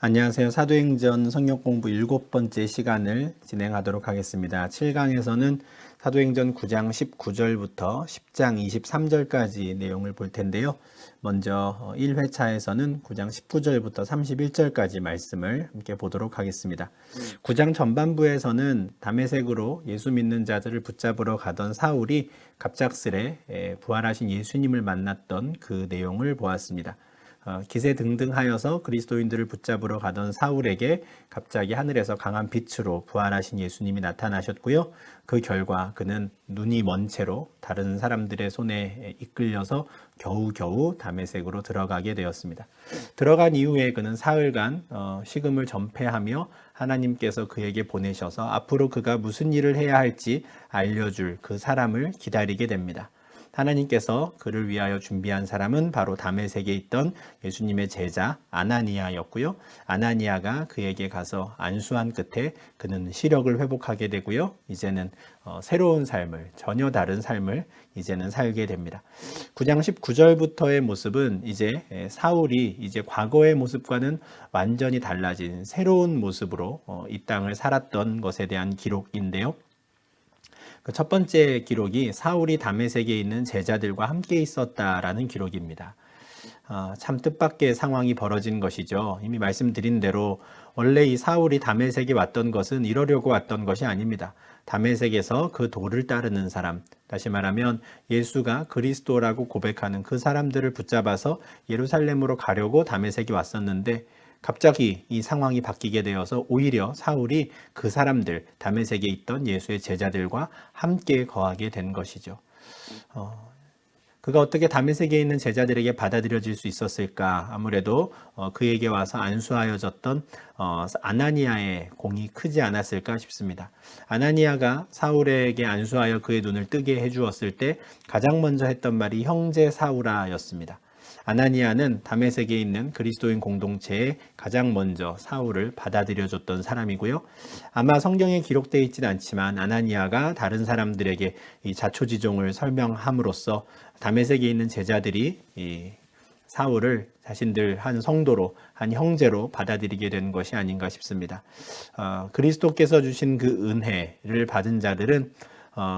안녕하세요. 사도행전 성경 공부 7번째 시간을 진행하도록 하겠습니다. 7강에서는 사도행전 9장 19절부터 10장 23절까지 내용을 볼 텐데요. 먼저 1회차에서는 9장 19절부터 31절까지 말씀을 함께 보도록 하겠습니다. 9장 전반부에서는 다메섹으로 예수 믿는 자들을 붙잡으러 가던 사울이 갑작스레 부활하신 예수님을 만났던 그 내용을 보았습니다. 기세등등하여서 그리스도인들을 붙잡으러 가던 사울에게 갑자기 하늘에서 강한 빛으로 부활하신 예수님이 나타나셨고요. 그 결과 그는 눈이 먼 채로 다른 사람들의 손에 이끌려서 겨우겨우 다메섹으로 들어가게 되었습니다. 들어간 이후에 그는 사흘간 식음을 전폐하며 하나님께서 그에게 보내셔서 앞으로 그가 무슨 일을 해야 할지 알려줄 그 사람을 기다리게 됩니다. 하나님께서 그를 위하여 준비한 사람은 바로 다메섹에 있던 예수님의 제자 아나니아였고요. 아나니아가 그에게 가서 안수한 끝에 그는 시력을 회복하게 되고요. 이제는 새로운 삶을, 전혀 다른 삶을 이제는 살게 됩니다. 9장 19절부터의 모습은 이제 사울이 이제 과거의 모습과는 완전히 달라진 새로운 모습으로 이 땅을 살았던 것에 대한 기록인데요. 그 첫 번째 기록이 사울이 다메섹에 있는 제자들과 함께 있었다라는 기록입니다. 참 뜻밖의 상황이 벌어진 것이죠. 이미 말씀드린 대로 원래 이 사울이 다메섹에 왔던 것은 이러려고 왔던 것이 아닙니다. 다메섹에서 그 도를 따르는 사람, 다시 말하면 예수가 그리스도라고 고백하는 그 사람들을 붙잡아서 예루살렘으로 가려고 다메섹에 왔었는데 갑자기 이 상황이 바뀌게 되어서 오히려 사울이 그 사람들, 다메섹에 있던 예수의 제자들과 함께 거하게 된 것이죠. 그가 어떻게 다메섹에 있는 제자들에게 받아들여질 수 있었을까? 아무래도 그에게 와서 안수하여졌던 아나니아의 공이 크지 않았을까 싶습니다. 아나니아가 사울에게 안수하여 그의 눈을 뜨게 해주었을 때 가장 먼저 했던 말이 형제 사울아였습니다. 아나니아는 다메섹에 있는 그리스도인 공동체에 가장 먼저 사울을 받아들여줬던 사람이고요. 아마 성경에 기록되어 있지는 않지만 아나니아가 다른 사람들에게 이 자초지종을 설명함으로써 다메섹에 있는 제자들이 이 사울을 자신들 한 성도로, 한 형제로 받아들이게 된 것이 아닌가 싶습니다. 그리스도께서 주신 그 은혜를 받은 자들은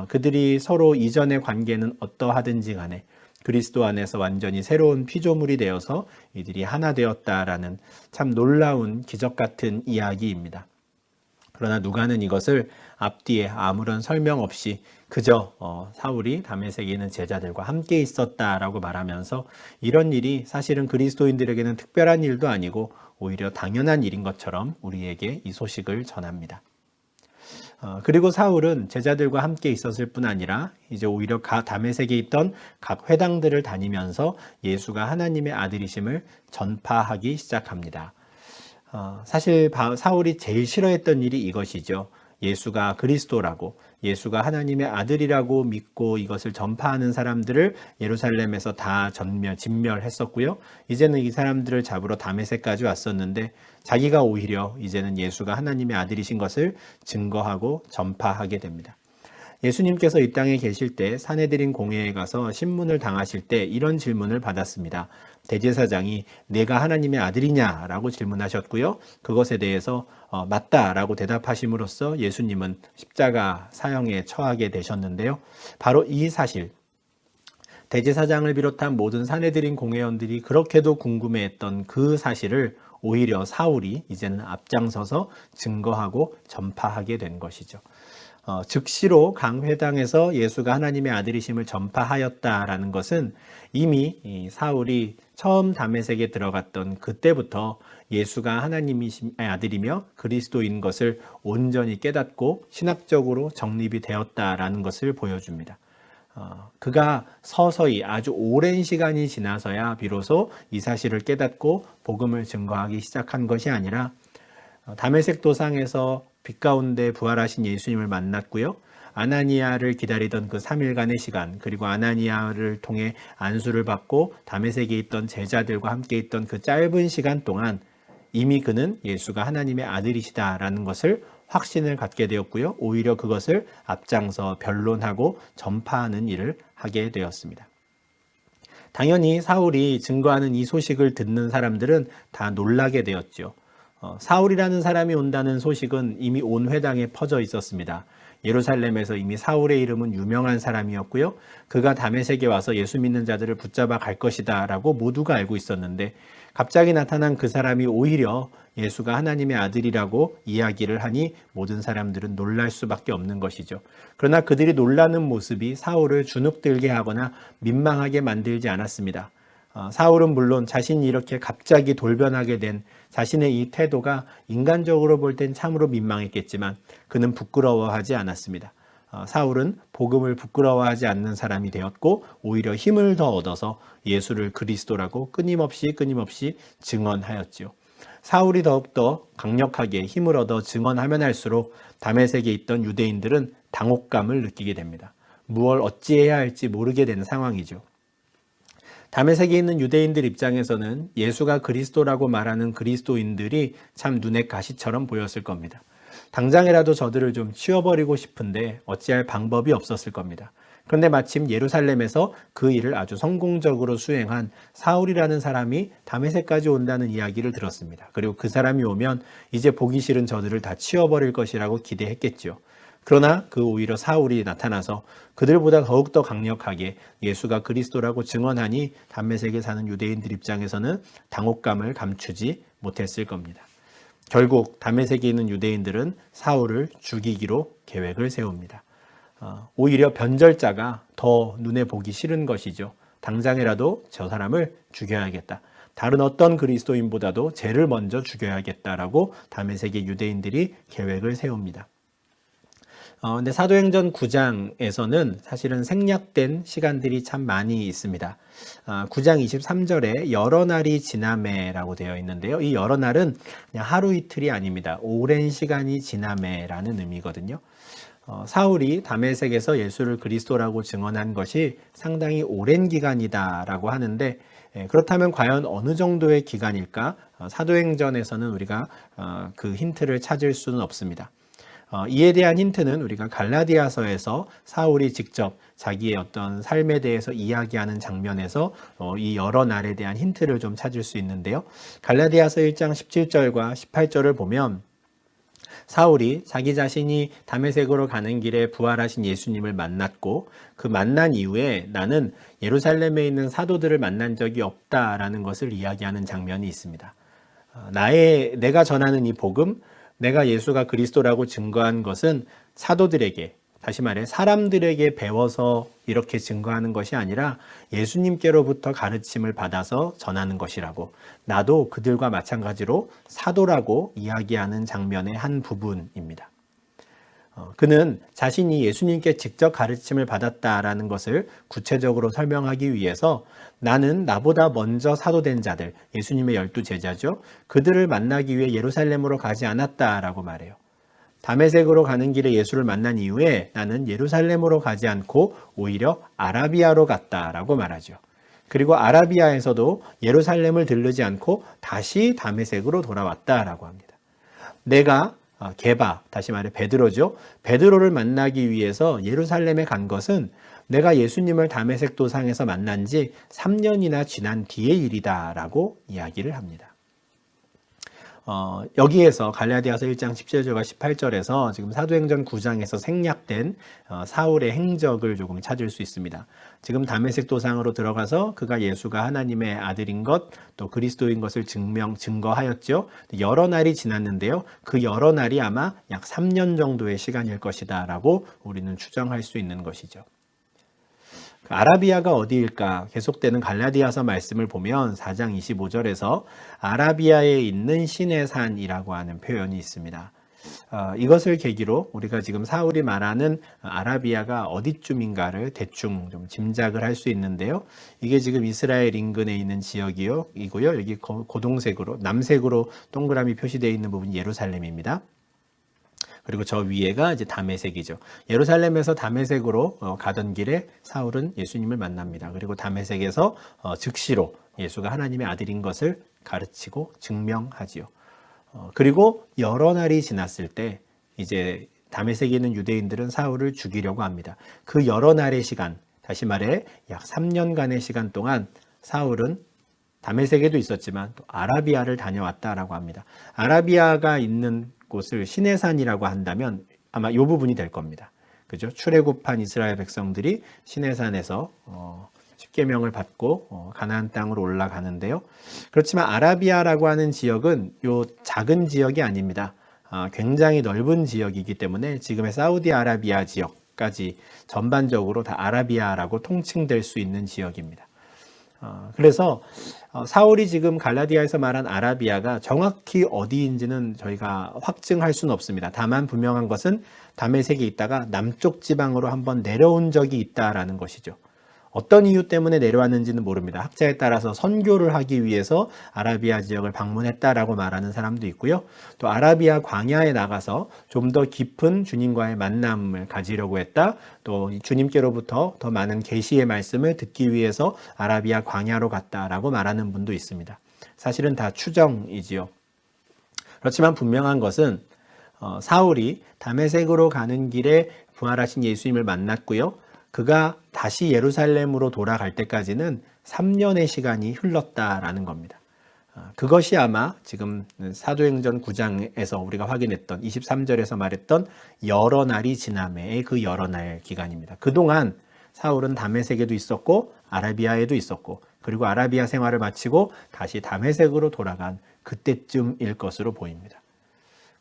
그들이 서로 이전의 관계는 어떠하든지 간에 그리스도 안에서 완전히 새로운 피조물이 되어서 이들이 하나 되었다라는 참 놀라운 기적 같은 이야기입니다. 그러나 누가는 이것을 앞뒤에 아무런 설명 없이 그저 사울이 다메섹에 있는 제자들과 함께 있었다라고 말하면서 이런 일이 사실은 그리스도인들에게는 특별한 일도 아니고 오히려 당연한 일인 것처럼 우리에게 이 소식을 전합니다. 그리고 사울은 제자들과 함께 있었을 뿐 아니라 이제 오히려 다메섹에 있던 각 회당들을 다니면서 예수가 하나님의 아들이심을 전파하기 시작합니다. 사실 사울이 제일 싫어했던 일이 이것이죠. 예수가 그리스도라고, 예수가 하나님의 아들이라고 믿고 이것을 전파하는 사람들을 예루살렘에서 다 진멸했었고요. 이제는 이 사람들을 잡으러 다메섹까지 왔었는데 자기가 오히려 이제는 예수가 하나님의 아들이신 것을 증거하고 전파하게 됩니다. 예수님께서 이 땅에 계실 때 사내들인 공회에 가서 신문을 당하실 때 이런 질문을 받았습니다. 대제사장이 내가 하나님의 아들이냐라고 질문하셨고요. 그것에 대해서 맞다라고 대답하심으로써 예수님은 십자가 사형에 처하게 되셨는데요. 바로 이 사실, 대제사장을 비롯한 모든 사내들인 공회원들이 그렇게도 궁금해했던 그 사실을 오히려 사울이 이제는 앞장서서 증거하고 전파하게 된 것이죠. 즉시로 각 회당에서 예수가 하나님의 아들이심을 전파하였다라는 것은 이미 사울이 처음 다메섹에 들어갔던 그때부터 예수가 하나님의 아들이며 그리스도인 것을 온전히 깨닫고 신학적으로 정립이 되었다라는 것을 보여줍니다. 그가 서서히 아주 오랜 시간이 지나서야 비로소 이 사실을 깨닫고 복음을 증거하기 시작한 것이 아니라 다메섹 도상에서 빛 가운데 부활하신 예수님을 만났고요. 아나니아를 기다리던 그 3일간의 시간, 그리고 아나니아를 통해 안수를 받고 다메섹에 있던 제자들과 함께 있던 그 짧은 시간 동안 이미 그는 예수가 하나님의 아들이시다라는 것을 확신을 갖게 되었고요. 오히려 그것을 앞장서 변론하고 전파하는 일을 하게 되었습니다. 당연히 사울이 증거하는 이 소식을 듣는 사람들은 다 놀라게 되었죠. 사울이라는 사람이 온다는 소식은 이미 온 회당에 퍼져 있었습니다. 예루살렘에서 이미 사울의 이름은 유명한 사람이었고요. 그가 다메섹에 와서 예수 믿는 자들을 붙잡아 갈 것이다 라고 모두가 알고 있었는데 갑자기 나타난 그 사람이 오히려 예수가 하나님의 아들이라고 이야기를 하니 모든 사람들은 놀랄 수밖에 없는 것이죠. 그러나 그들이 놀라는 모습이 사울을 주눅들게 하거나 민망하게 만들지 않았습니다. 사울은 물론 자신이 이렇게 갑자기 돌변하게 된 자신의 이 태도가 인간적으로 볼 땐 참으로 민망했겠지만 그는 부끄러워하지 않았습니다. 사울은 복음을 부끄러워하지 않는 사람이 되었고 오히려 힘을 더 얻어서 예수를 그리스도라고 끊임없이 증언하였지요. 사울이 더욱더 강력하게 힘을 얻어 증언하면 할수록 다메섹에 있던 유대인들은 당혹감을 느끼게 됩니다. 무엇을 어찌해야 할지 모르게 되는 상황이죠. 다메섹에 있는 유대인들 입장에서는 예수가 그리스도라고 말하는 그리스도인들이 참 눈에 가시처럼 보였을 겁니다. 당장이라도 저들을 좀 치워버리고 싶은데 어찌할 방법이 없었을 겁니다. 그런데 마침 예루살렘에서 그 일을 아주 성공적으로 수행한 사울이라는 사람이 다메섹까지 온다는 이야기를 들었습니다. 그리고 그 사람이 오면 이제 보기 싫은 저들을 다 치워버릴 것이라고 기대했겠죠. 그러나 그 오히려 사울이 나타나서 그들보다 더욱더 강력하게 예수가 그리스도라고 증언하니 다메섹에 사는 유대인들 입장에서는 당혹감을 감추지 못했을 겁니다. 결국 다메섹에 있는 유대인들은 사울을 죽이기로 계획을 세웁니다. 오히려 변절자가 더 눈에 보기 싫은 것이죠. 당장이라도 저 사람을 죽여야겠다. 다른 어떤 그리스도인보다도 쟤를 먼저 죽여야겠다라고 다메섹의 유대인들이 계획을 세웁니다. 근데 사도행전 9장에서는 사실은 생략된 시간들이 참 많이 있습니다. 9장 23절에 여러 날이 지나매라고 되어 있는데요. 이 여러 날은 그냥 하루 이틀이 아닙니다. 오랜 시간이 지나매라는 의미거든요. 사울이 다메섹에서 예수를 그리스도라고 증언한 것이 상당히 오랜 기간이다라고 하는데 그렇다면 과연 어느 정도의 기간일까? 사도행전에서는 우리가 그 힌트를 찾을 수는 없습니다. 이에 대한 힌트는 우리가 갈라디아서에서 사울이 직접 자기의 어떤 삶에 대해서 이야기하는 장면에서 이 여러 날에 대한 힌트를 좀 찾을 수 있는데요. 갈라디아서 1장 17절과 18절을 보면 사울이 자기 자신이 다메섹으로 가는 길에 부활하신 예수님을 만났고 그 만난 이후에 나는 예루살렘에 있는 사도들을 만난 적이 없다라는 것을 이야기하는 장면이 있습니다. 내가 전하는 이 복음, 내가 예수가 그리스도라고 증거한 것은 사도들에게, 다시 말해 사람들에게 배워서 이렇게 증거하는 것이 아니라 예수님께로부터 가르침을 받아서 전하는 것이라고, 나도 그들과 마찬가지로 사도라고 이야기하는 장면의 한 부분입니다. 그는 자신이 예수님께 직접 가르침을 받았다라는 것을 구체적으로 설명하기 위해서 나는 나보다 먼저 사도된 자들, 예수님의 12제자죠. 그들을 만나기 위해 예루살렘으로 가지 않았다라고 말해요. 다메섹으로 가는 길에 예수를 만난 이후에 나는 예루살렘으로 가지 않고 오히려 아라비아로 갔다라고 말하죠. 그리고 아라비아에서도 예루살렘을 들르지 않고 다시 다메섹으로 돌아왔다라고 합니다. 내가 게바, 다시 말해 베드로죠. 베드로를 만나기 위해서 예루살렘에 간 것은 내가 예수님을 다메섹 도상에서 만난 지 3년이나 지난 뒤의 일이다라고 이야기를 합니다. 여기에서 갈라디아서 1장 17절과 18절에서 지금 사도행전 9장에서 생략된 사울의 행적을 조금 찾을 수 있습니다. 지금 다메섹 도상으로 들어가서 그가 예수가 하나님의 아들인 것, 또 그리스도인 것을 증거하였죠. 여러 날이 지났는데요. 그 여러 날이 아마 약 3년 정도의 시간일 것이다 라고 우리는 추정할 수 있는 것이죠. 아라비아가 어디일까? 계속되는 갈라디아서 말씀을 보면 4장 25절에서 아라비아에 있는 신의 산이라고 하는 표현이 있습니다. 이것을 계기로 우리가 지금 사울이 말하는 아라비아가 어디쯤인가를 대충 좀 짐작을 할 수 있는데요. 이게 지금 이스라엘 인근에 있는 지역이고요. 여기 고동색으로, 남색으로 동그라미 표시되어 있는 부분이 예루살렘입니다. 그리고 저 위에가 이제 다메섹이죠. 예루살렘에서 다메섹으로 가던 길에 사울은 예수님을 만납니다. 그리고 다메섹에서 즉시로 예수가 하나님의 아들인 것을 가르치고 증명하지요. 그리고 여러 날이 지났을 때 이제 다메섹에 있는 유대인들은 사울을 죽이려고 합니다. 그 여러 날의 시간, 다시 말해 약 3년간의 시간 동안 사울은 다메섹에도 있었지만 또 아라비아를 다녀왔다라고 합니다. 아라비아가 있는 곳을 시내산이라고 한다면 아마 이 부분이 될 겁니다. 그죠? 출애굽한 이스라엘 백성들이 시내산에서 십계명을 받고 가나안 땅으로 올라가는데요. 그렇지만 아라비아라고 하는 지역은 요 작은 지역이 아닙니다. 굉장히 넓은 지역이기 때문에 지금의 사우디아라비아 지역까지 전반적으로 다 아라비아라고 통칭될 수 있는 지역입니다. 그래서 사울이 지금 갈라디아에서 말한 아라비아가 정확히 어디인지는 저희가 확증할 수는 없습니다. 다만 분명한 것은 다메섹에 있다가 남쪽 지방으로 한번 내려온 적이 있다라는 것이죠. 어떤 이유 때문에 내려왔는지는 모릅니다. 학자에 따라서 선교를 하기 위해서 아라비아 지역을 방문했다라고 말하는 사람도 있고요. 또 아라비아 광야에 나가서 좀 더 깊은 주님과의 만남을 가지려고 했다. 또 주님께로부터 더 많은 계시의 말씀을 듣기 위해서 아라비아 광야로 갔다라고 말하는 분도 있습니다. 사실은 다 추정이지요. 그렇지만 분명한 것은 사울이 다메섹으로 가는 길에 부활하신 예수님을 만났고요. 그가 다시 예루살렘으로 돌아갈 때까지는 3년의 시간이 흘렀다라는 겁니다. 그것이 아마 지금 사도행전 9장에서 우리가 확인했던 23절에서 말했던 여러 날이 지남의 그 여러 날 기간입니다. 그동안 사울은 다메섹에도 있었고 아라비아에도 있었고 그리고 아라비아 생활을 마치고 다시 다메섹으로 돌아간 그때쯤일 것으로 보입니다.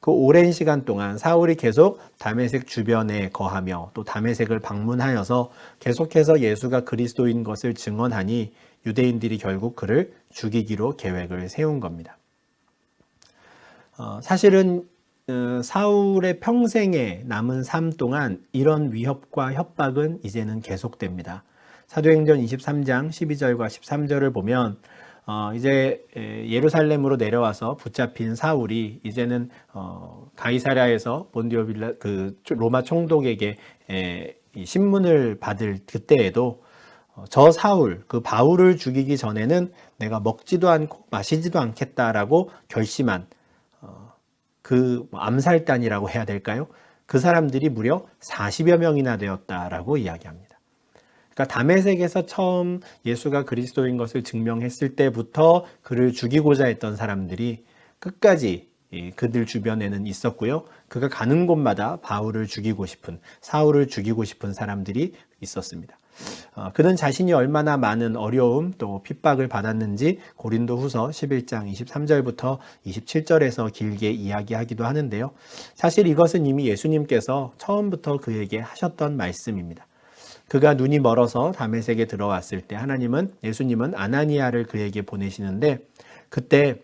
그 오랜 시간 동안 사울이 계속 다메섹 주변에 거하며 또 다메섹을 방문하여서 계속해서 예수가 그리스도인 것을 증언하니 유대인들이 결국 그를 죽이기로 계획을 세운 겁니다. 사실은 사울의 평생에 남은 삶 동안 이런 위협과 협박은 이제는 계속됩니다. 사도행전 23장 12절과 13절을 보면 이제 예루살렘으로 내려와서 붙잡힌 사울이 이제는 가이사랴에서 본디오 빌라 그 로마 총독에게 신문을 받을 그때에도 저 사울 그 바울을 죽이기 전에는 내가 먹지도 않고 마시지도 않겠다라고 결심한 그 암살단이라고 해야 될까요? 그 사람들이 무려 40여 명이나 되었다라고 이야기합니다. 그러니까 다메섹에서 처음 예수가 그리스도인 것을 증명했을 때부터 그를 죽이고자 했던 사람들이 끝까지 그들 주변에는 있었고요. 그가 가는 곳마다 바울을 죽이고 싶은, 사울을 죽이고 싶은 사람들이 있었습니다. 그는 자신이 얼마나 많은 어려움 또 핍박을 받았는지 고린도후서 11장 23절부터 27절에서 길게 이야기하기도 하는데요. 사실 이것은 이미 예수님께서 처음부터 그에게 하셨던 말씀입니다. 그가 눈이 멀어서 다메섹에 들어왔을 때 예수님은 아나니아를 그에게 보내시는데 그때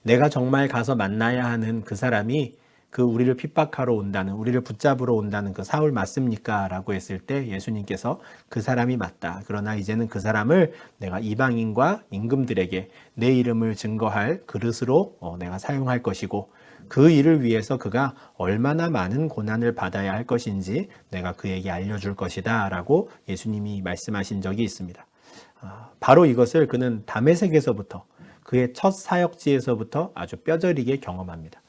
내가 정말 가서 만나야 하는 그 사람이 그 우리를 핍박하러 온다는, 우리를 붙잡으러 온다는 그 사울 맞습니까? 라고 했을 때 예수님께서 그 사람이 맞다. 그러나 이제는 그 사람을 내가 이방인과 임금들에게 내 이름을 증거할 그릇으로 내가 사용할 것이고 그 일을 위해서 그가 얼마나 많은 고난을 받아야 할 것인지 내가 그에게 알려줄 것이다 라고 예수님이 말씀하신 적이 있습니다. 바로 이것을 그는 다메섹에서부터 그의 첫 사역지에서부터 아주 뼈저리게 경험합니다.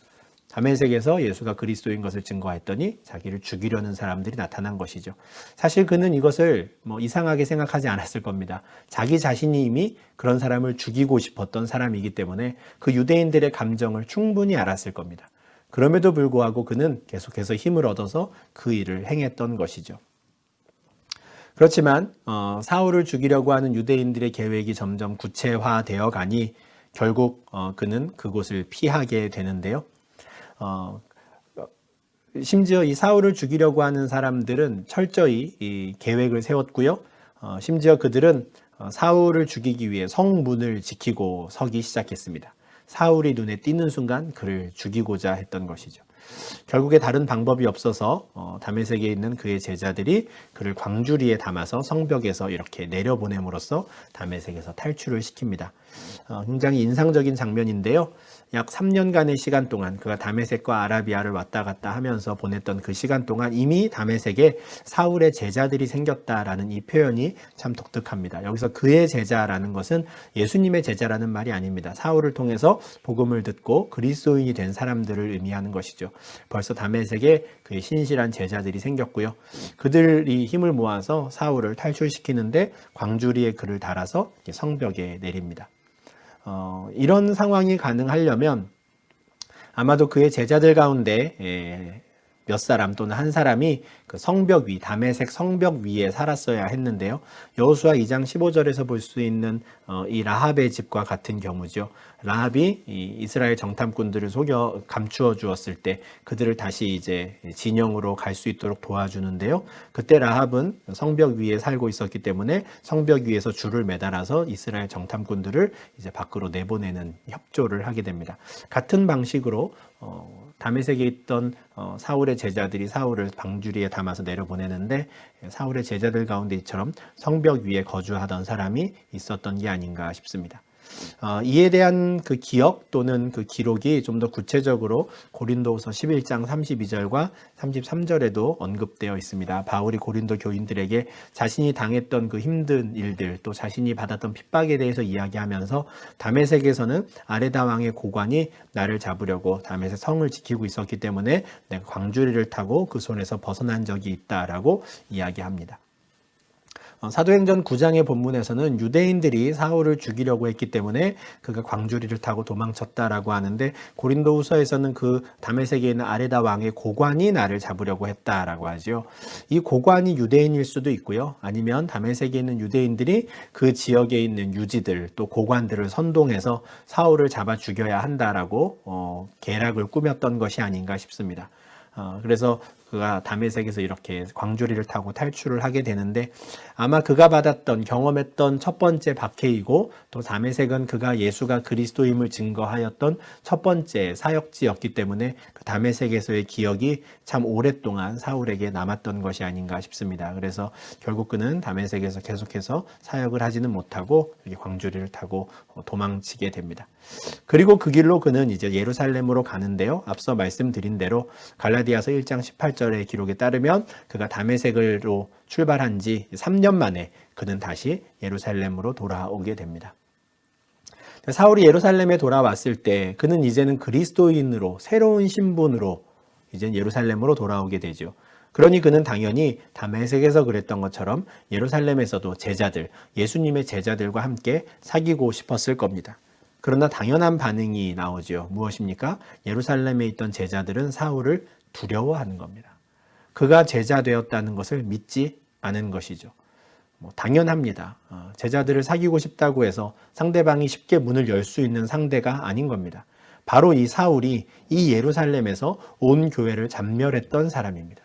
다메섹에서 예수가 그리스도인 것을 증거했더니 자기를 죽이려는 사람들이 나타난 것이죠. 사실 그는 이것을 이상하게 생각하지 않았을 겁니다. 자기 자신이 이미 그런 사람을 죽이고 싶었던 사람이기 때문에 그 유대인들의 감정을 충분히 알았을 겁니다. 그럼에도 불구하고 그는 계속해서 힘을 얻어서 그 일을 행했던 것이죠. 그렇지만 사울을 죽이려고 하는 유대인들의 계획이 점점 구체화되어 가니 결국 그는 그곳을 피하게 되는데요. 심지어 이 사울을 죽이려고 하는 사람들은 철저히 이 계획을 세웠고요. 심지어 그들은 사울을 죽이기 위해 성문을 지키고 서기 시작했습니다. 사울이 눈에 띄는 순간 그를 죽이고자 했던 것이죠. 결국에 다른 방법이 없어서 다메섹에 있는 그의 제자들이 그를 광주리에 담아서 성벽에서 이렇게 내려보냄으로써 다메섹에서 탈출을 시킵니다. 굉장히 인상적인 장면인데요. 약 3년간의 시간 동안 그가 다메섹과 아라비아를 왔다 갔다 하면서 보냈던 그 시간 동안 이미 다메섹에 사울의 제자들이 생겼다라는 이 표현이 참 독특합니다. 여기서 그의 제자라는 것은 예수님의 제자라는 말이 아닙니다. 사울을 통해서 복음을 듣고 그리스도인이 된 사람들을 의미하는 것이죠. 벌써 다메섹에 그의 신실한 제자들이 생겼고요. 그들이 힘을 모아서 사울을 탈출시키는데 광주리에 그를 달아서 성벽에 내립니다. 이런 상황이 가능하려면 아마도 그의 제자들 가운데 몇 사람 또는 한 사람이 그 성벽 위, 다메섹 성벽 위에 살았어야 했는데요. 여호수아 2장 15절에서 볼 수 있는 이 라합의 집과 같은 경우죠. 라합이 이 이스라엘 정탐꾼들을 속여 감추어 주었을 때 그들을 다시 이제 진영으로 갈 수 있도록 도와주는데요. 그때 라합은 성벽 위에 살고 있었기 때문에 성벽 위에서 줄을 매달아서 이스라엘 정탐꾼들을 이제 밖으로 내보내는 협조를 하게 됩니다. 같은 방식으로 다메섹에 있던 사울의 제자들이 사울을 방주리에 담아서 내려보내는데 사울의 제자들 가운데 이처럼 성벽 위에 거주하던 사람이 있었던 게 아닌가 싶습니다. 이에 대한 그 기억 또는 그 기록이 좀 더 구체적으로 고린도후서 11장 32절과 33절에도 언급되어 있습니다. 바울이 고린도 교인들에게 자신이 당했던 그 힘든 일들 또 자신이 받았던 핍박에 대해서 이야기하면서 다메섹에서는 아레다 왕의 고관이 나를 잡으려고 다메섹 성을 지키고 있었기 때문에 내가 광주리를 타고 그 손에서 벗어난 적이 있다라고 이야기합니다. 사도행전 9장의 본문에서는 유대인들이 사울을 죽이려고 했기 때문에 그가 광주리를 타고 도망쳤다라고 하는데 고린도후서에서는 그 다메섹에 있는 아레다 왕의 고관이 나를 잡으려고 했다라고 하죠. 이 고관이 유대인일 수도 있고요. 아니면 다메섹에 있는 유대인들이 그 지역에 있는 유지들 또 고관들을 선동해서 사울을 잡아 죽여야 한다라고 계략을 꾸몄던 것이 아닌가 싶습니다. 그래서 그가 다메섹에서 이렇게 광주리를 타고 탈출을 하게 되는데 아마 그가 받았던 경험했던 첫 번째 박해이고 또 다메섹은 그가 예수가 그리스도임을 증거하였던 첫 번째 사역지였기 때문에 그 다메섹에서의 기억이 참 오랫동안 사울에게 남았던 것이 아닌가 싶습니다. 그래서 결국 그는 다메섹에서 계속해서 사역을 하지는 못하고 이렇게 광주리를 타고 도망치게 됩니다. 그리고 그 길로 그는 이제 예루살렘으로 가는데요. 앞서 말씀드린 대로 갈라디아서 1장 18절의 기록에 따르면 그가 다메섹으로 출발한 지 3년 만에 그는 다시 예루살렘으로 돌아오게 됩니다. 사울이 예루살렘에 돌아왔을 때 그는 이제는 그리스도인으로 새로운 신분으로 이제 예루살렘으로 돌아오게 되죠. 그러니 그는 당연히 다메섹에서 그랬던 것처럼 예루살렘에서도 제자들, 예수님의 제자들과 함께 사귀고 싶었을 겁니다. 그러나 당연한 반응이 나오죠. 무엇입니까? 예루살렘에 있던 제자들은 사울을 두려워하는 겁니다. 그가 제자 되었다는 것을 믿지 않은 것이죠. 당연합니다. 제자들을 사귀고 싶다고 해서 상대방이 쉽게 문을 열 수 있는 상대가 아닌 겁니다. 바로 이 사울이 이 예루살렘에서 온 교회를 잡멸했던 사람입니다.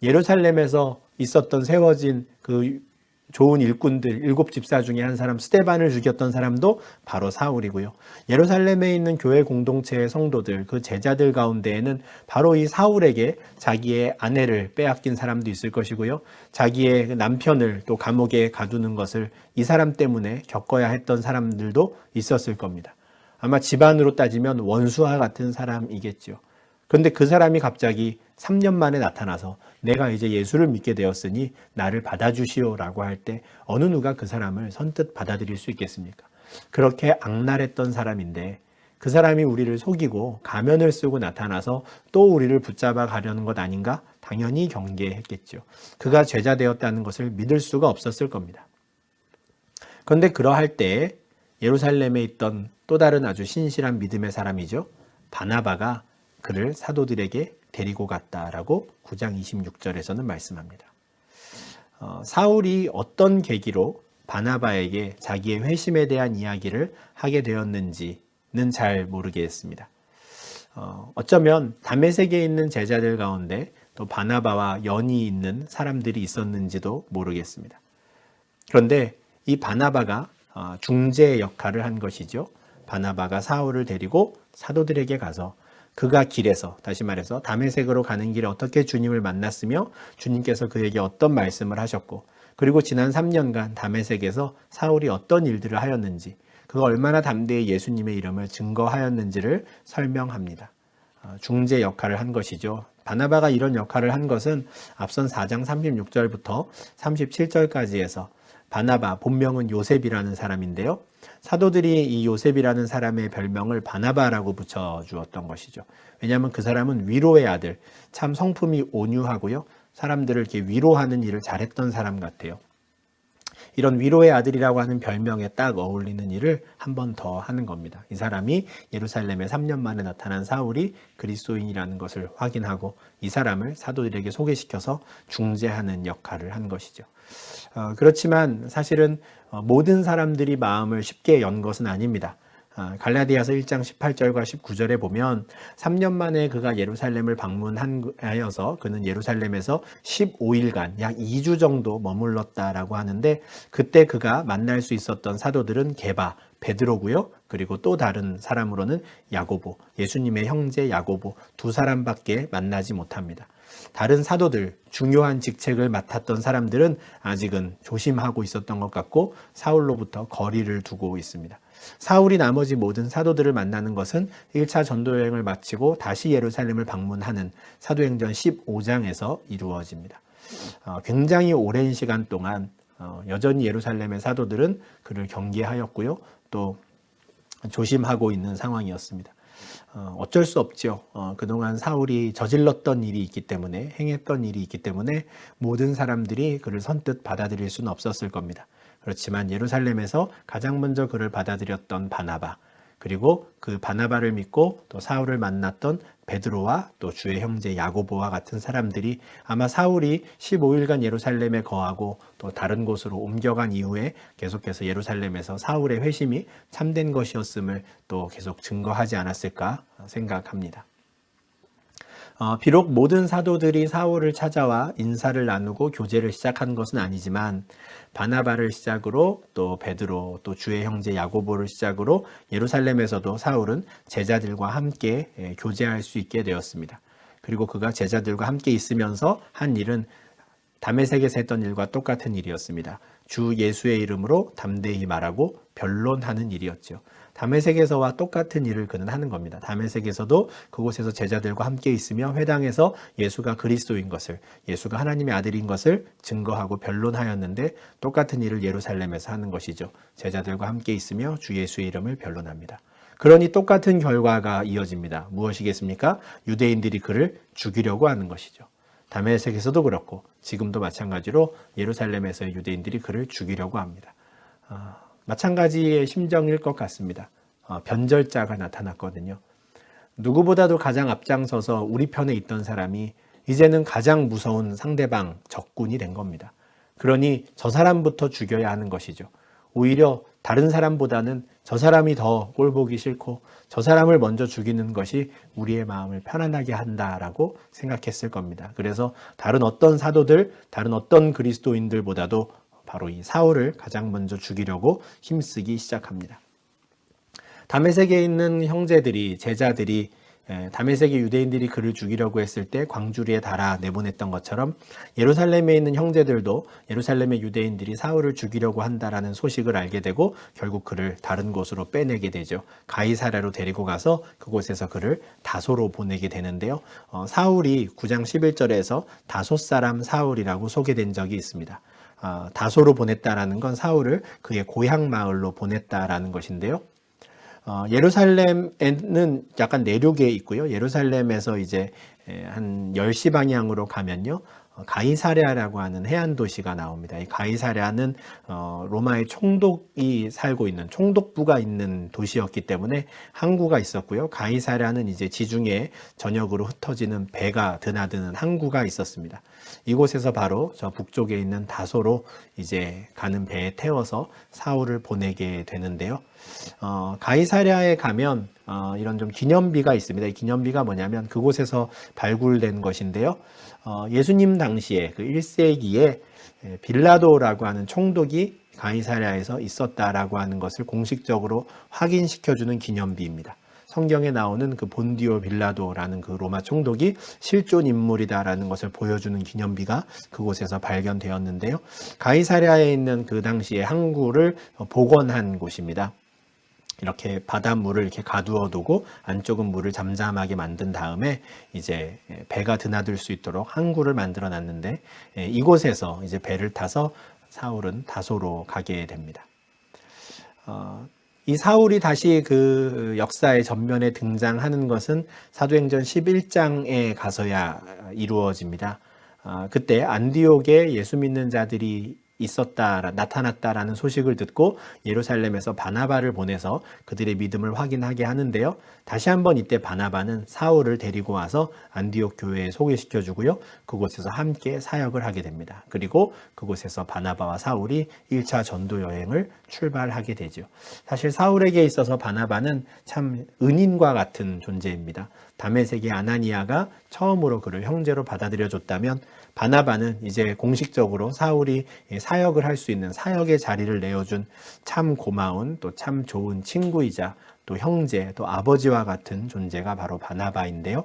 예루살렘에서 있었던 세워진 그 좋은 일꾼들 7집사 중에 한 사람 스데반을 죽였던 사람도 바로 사울이고요. 예루살렘에 있는 교회 공동체의 성도들 그 제자들 가운데에는 바로 이 사울에게 자기의 아내를 빼앗긴 사람도 있을 것이고요. 자기의 남편을 또 감옥에 가두는 것을 이 사람 때문에 겪어야 했던 사람들도 있었을 겁니다. 아마 집안으로 따지면 원수와 같은 사람이겠죠. 그런데 그 사람이 갑자기 3년 만에 나타나서 내가 이제 예수를 믿게 되었으니 나를 받아주시오라고 할 때 어느 누가 그 사람을 선뜻 받아들일 수 있겠습니까? 그렇게 악랄했던 사람인데 그 사람이 우리를 속이고 가면을 쓰고 나타나서 또 우리를 붙잡아 가려는 것 아닌가? 당연히 경계했겠죠. 그가 죄자 되었다는 것을 믿을 수가 없었을 겁니다. 그런데 그러할 때 예루살렘에 있던 또 다른 아주 신실한 믿음의 사람이죠. 바나바가 그를 사도들에게 데리고 갔다라고 9장 26절에서는 말씀합니다. 사울이 어떤 계기로 바나바에게 자기의 회심에 대한 이야기를 하게 되었는지는 잘 모르겠습니다. 어쩌면 다메섹에 있는 제자들 가운데 또 바나바와 연이 있는 사람들이 있었는지도 모르겠습니다. 그런데 이 바나바가 중재 역할을 한 것이죠. 바나바가 사울을 데리고 사도들에게 가서 그가 길에서 다시 말해서 다메섹으로 가는 길에 어떻게 주님을 만났으며 주님께서 그에게 어떤 말씀을 하셨고 그리고 지난 3년간 다메섹에서 사울이 어떤 일들을 하였는지 그가 얼마나 담대히 예수님의 이름을 증거하였는지를 설명합니다. 중재 역할을 한 것이죠. 바나바가 이런 역할을 한 것은 앞선 4장 36절부터 37절까지에서 바나바, 본명은 요셉이라는 사람인데요. 사도들이 이 요셉이라는 사람의 별명을 바나바라고 붙여주었던 것이죠. 왜냐하면 그 사람은 위로의 아들, 참 성품이 온유하고요. 사람들을 이렇게 위로하는 일을 잘했던 사람 같아요. 이런 위로의 아들이라고 하는 별명에 딱 어울리는 일을 한 번 더 하는 겁니다. 이 사람이 예루살렘에 3년 만에 나타난 사울이 그리스도인이라는 것을 확인하고 이 사람을 사도들에게 소개시켜서 중재하는 역할을 한 것이죠. 그렇지만 사실은 모든 사람들이 마음을 쉽게 연 것은 아닙니다. 갈라디아서 1장 18절과 19절에 보면 3년 만에 그가 예루살렘을 방문하여서 그는 예루살렘에서 15일간 약 2주 정도 머물렀다라고 하는데, 그때 그가 만날 수 있었던 사도들은 게바, 베드로고요. 그리고 또 다른 사람으로는 야고보, 예수님의 형제 야고보 두 사람밖에 만나지 못합니다. 다른 사도들, 중요한 직책을 맡았던 사람들은 아직은 조심하고 있었던 것 같고 사울로부터 거리를 두고 있습니다. 사울이 나머지 모든 사도들을 만나는 것은 1차 전도 여행을 마치고 다시 예루살렘을 방문하는 사도행전 15장에서 이루어집니다. 굉장히 오랜 시간 동안 여전히 예루살렘의 사도들은 그를 경계하였고요. 또 조심하고 있는 상황이었습니다. 어쩔 수 없죠. 그동안 사울이 저질렀던 일이 있기 때문에, 행했던 일이 있기 때문에 모든 사람들이 그를 선뜻 받아들일 수는 없었을 겁니다. 그렇지만 예루살렘에서 가장 먼저 그를 받아들였던 바나바, 그리고 그 바나바를 믿고 또 사울을 만났던 베드로와 또 주의 형제 야고보와 같은 사람들이 아마 사울이 15일간 예루살렘에 거하고 또 다른 곳으로 옮겨간 이후에 계속해서 예루살렘에서 사울의 회심이 참된 것이었음을 또 계속 증거하지 않았을까 생각합니다. 비록 모든 사도들이 사울을 찾아와 인사를 나누고 교제를 시작한 것은 아니지만 바나바를 시작으로 또 베드로, 또 주의 형제 야고보를 시작으로 예루살렘에서도 사울은 제자들과 함께 교제할 수 있게 되었습니다. 그리고 그가 제자들과 함께 있으면서 한 일은 다메섹에서 했던 일과 똑같은 일이었습니다. 주 예수의 이름으로 담대히 말하고 변론하는 일이었죠. 다메섹에서와 똑같은 일을 그는 하는 겁니다. 다메섹에서도 그곳에서 제자들과 함께 있으며 회당에서 예수가 그리스도인 것을, 예수가 하나님의 아들인 것을 증거하고 변론하였는데, 똑같은 일을 예루살렘에서 하는 것이죠. 제자들과 함께 있으며 주 예수의 이름을 변론합니다. 그러니 똑같은 결과가 이어집니다. 무엇이겠습니까? 유대인들이 그를 죽이려고 하는 것이죠. 다메섹에서도 그렇고 지금도 마찬가지로 예루살렘에서의 유대인들이 그를 죽이려고 합니다. 마찬가지의 심정일 것 같습니다. 변절자가 나타났거든요. 누구보다도 가장 앞장서서 우리 편에 있던 사람이 이제는 가장 무서운 상대방, 적군이 된 겁니다. 그러니 저 사람부터 죽여야 하는 것이죠. 오히려 다른 사람보다는 저 사람이 더 꼴보기 싫고 저 사람을 먼저 죽이는 것이 우리의 마음을 편안하게 한다라고 생각했을 겁니다. 그래서 다른 어떤 사도들, 다른 어떤 그리스도인들보다도 바로 이 사울을 가장 먼저 죽이려고 힘쓰기 시작합니다. 다메섹에 있는 형제들이, 제자들이 다메섹의 유대인들이 그를 죽이려고 했을 때 광주리에 달아 내보냈던 것처럼 예루살렘에 있는 형제들도 예루살렘의 유대인들이 사울을 죽이려고 한다라는 소식을 알게 되고 결국 그를 다른 곳으로 빼내게 되죠. 가이사랴로 데리고 가서 그곳에서 그를 다소로 보내게 되는데요. 사울이 9장 11절에서 다소 사람 사울이라고 소개된 적이 있습니다. 다소로 보냈다라는 건 사울을 그의 고향 마을로 보냈다라는 것인데요. 예루살렘에는 약간 내륙에 있고요. 예루살렘에서 이제 한 10시 방향으로 가면요. 가이사랴라고 하는 해안 도시가 나옵니다. 이 가이사랴는 로마의 총독이 살고 있는, 총독부가 있는 도시였기 때문에 항구가 있었고요. 가이사랴는 이제 지중해 전역으로 흩어지는 배가 드나드는 항구가 있었습니다. 이곳에서 바로 저 북쪽에 있는 다소로 이제 가는 배에 태워서 사울을 보내게 되는데요. 가이사랴에 가면 이런 좀 기념비가 있습니다. 이 기념비가 뭐냐면 그곳에서 발굴된 것인데요. 예수님 당시에 그 1세기에 빌라도라고 하는 총독이 가이사랴에서 있었다라고 하는 것을 공식적으로 확인시켜주는 기념비입니다. 성경에 나오는 그 본디오 빌라도라는 그 로마 총독이 실존 인물이다라는 것을 보여주는 기념비가 그곳에서 발견되었는데요. 가이사랴에 있는 그 당시의 항구를 복원한 곳입니다. 이렇게 바닷물을 이렇게 가두어 두고 안쪽은 물을 잠잠하게 만든 다음에 이제 배가 드나들 수 있도록 항구를 만들어 놨는데, 이곳에서 이제 배를 타서 사울은 다소로 가게 됩니다. 이 사울이 다시 그 역사의 전면에 등장하는 것은 사도행전 11장에 가서야 이루어집니다. 그때 안디옥에 예수 믿는 자들이 나타났다라는 소식을 듣고 예루살렘에서 바나바를 보내서 그들의 믿음을 확인하게 하는데요. 다시 한번 이때 바나바는 사울을 데리고 와서 안디옥 교회에 소개시켜 주고요. 그곳에서 함께 사역을 하게 됩니다. 그리고 그곳에서 바나바와 사울이 1차 전도 여행을 출발하게 되죠. 사실 사울에게 있어서 바나바는 참 은인과 같은 존재입니다. 다메섹의 아나니아가 처음으로 그를 형제로 받아들여 줬다면 바나바는 이제 공식적으로 사울이 사역을 할 수 있는 사역의 자리를 내어준 참 고마운 또 참 좋은 친구이자 또 형제 또 아버지와 같은 존재가 바로 바나바인데요.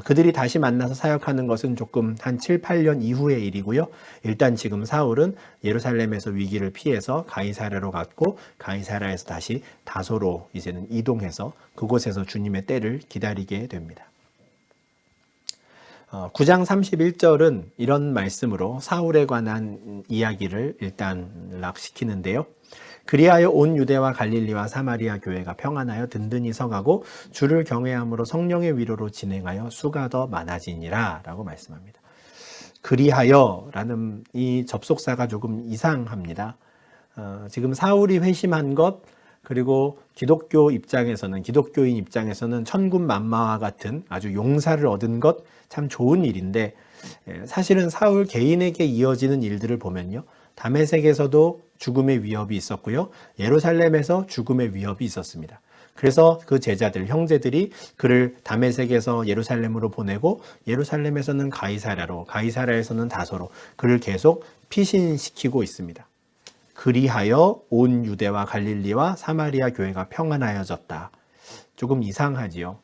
그들이 다시 만나서 사역하는 것은 조금 한 7, 8년 이후의 일이고요. 일단 지금 사울은 예루살렘에서 위기를 피해서 가이사랴로 갔고 가이사랴에서 다시 다소로 이제는 이동해서 그곳에서 주님의 때를 기다리게 됩니다. 9장 31절은 이런 말씀으로 사울에 관한 이야기를 일단 락시키는데요. 그리하여 온 유대와 갈릴리와 사마리아 교회가 평안하여 든든히 서가고 주를 경외함으로 성령의 위로로 진행하여 수가 더 많아지니라 라고 말씀합니다. 그리하여라는 이 접속사가 조금 이상합니다. 지금 사울이 회심한 것 그리고 기독교인 입장에서는 천군만마와 같은 아주 용사를 얻은 것 참 좋은 일인데 사실은 사울 개인에게 이어지는 일들을 보면요. 다메섹에서도 죽음의 위협이 있었고요. 예루살렘에서 죽음의 위협이 있었습니다. 그래서 그 제자들, 형제들이 그를 다메섹에서 예루살렘으로 보내고 예루살렘에서는 가이사랴로, 가이사랴에서는 다소로 그를 계속 피신시키고 있습니다. 그리하여 온 유대와 갈릴리와 사마리아 교회가 평안하여졌다. 조금 이상하지요.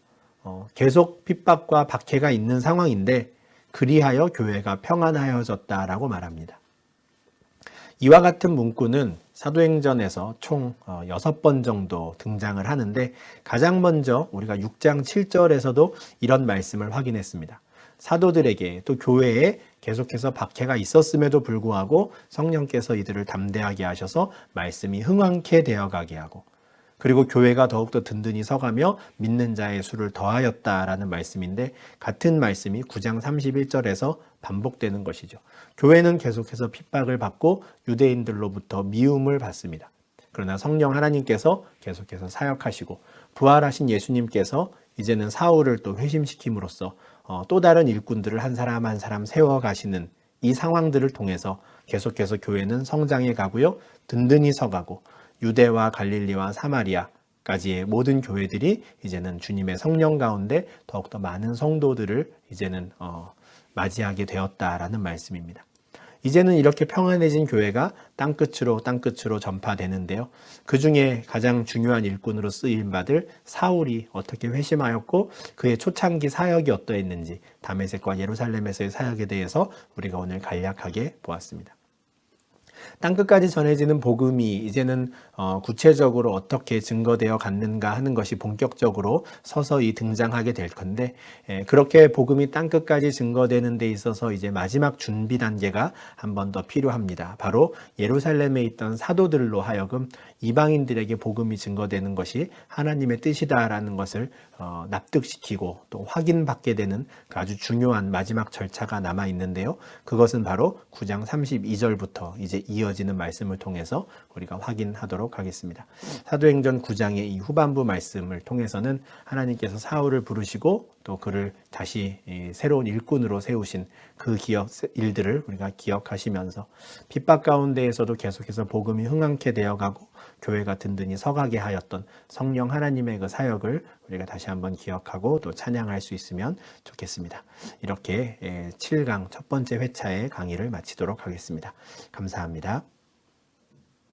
계속 핍박과 박해가 있는 상황인데 그리하여 교회가 평안하여졌다라고 말합니다. 이와 같은 문구는 사도행전에서 총 6번 정도 등장을 하는데 가장 먼저 우리가 6장 7절에서도 이런 말씀을 확인했습니다. 사도들에게 또 교회에 계속해서 박해가 있었음에도 불구하고 성령께서 이들을 담대하게 하셔서 말씀이 흥왕케 되어가게 하고 그리고 교회가 더욱더 든든히 서가며 믿는 자의 수를 더하였다라는 말씀인데 같은 말씀이 9장 31절에서 반복되는 것이죠. 교회는 계속해서 핍박을 받고 유대인들로부터 미움을 받습니다. 그러나 성령 하나님께서 계속해서 사역하시고 부활하신 예수님께서 이제는 사울을 또 회심시킴으로써 또 다른 일꾼들을 한 사람 한 사람 세워가시는 이 상황들을 통해서 계속해서 교회는 성장해 가고요. 든든히 서가고 유대와 갈릴리와 사마리아까지의 모든 교회들이 이제는 주님의 성령 가운데 더욱더 많은 성도들을 이제는 맞이하게 되었다라는 말씀입니다. 이제는 이렇게 평안해진 교회가 땅끝으로 전파되는데요. 그 중에 가장 중요한 일꾼으로 쓰임받을 사울이 어떻게 회심하였고 그의 초창기 사역이 어떠했는지 다메섹과 예루살렘에서의 사역에 대해서 우리가 오늘 간략하게 보았습니다. 땅끝까지 전해지는 복음이 이제는 구체적으로 어떻게 증거되어 갔는가 하는 것이 본격적으로 서서히 등장하게 될 건데 그렇게 복음이 땅끝까지 증거되는 데 있어서 이제 마지막 준비 단계가 한 번 더 필요합니다. 바로 예루살렘에 있던 사도들로 하여금 이방인들에게 복음이 증거되는 것이 하나님의 뜻이다라는 것을 납득시키고 또 확인받게 되는 아주 중요한 마지막 절차가 남아 있는데요. 그것은 바로 9장 32절부터 이제 이어지는 말씀을 통해서 우리가 확인하도록 하겠습니다. 사도행전 9장의 이 후반부 말씀을 통해서는 하나님께서 사울을 부르시고 또 그를 다시 새로운 일꾼으로 세우신 그 일들을 우리가 기억하시면서 핍박 가운데에서도 계속해서 복음이 흥황케 되어가고 교회가 든든히 서가게 하였던 성령 하나님의 그 사역을 우리가 다시 한번 기억하고 또 찬양할 수 있으면 좋겠습니다. 이렇게 7강 첫 번째 회차의 강의를 마치도록 하겠습니다. 감사합니다.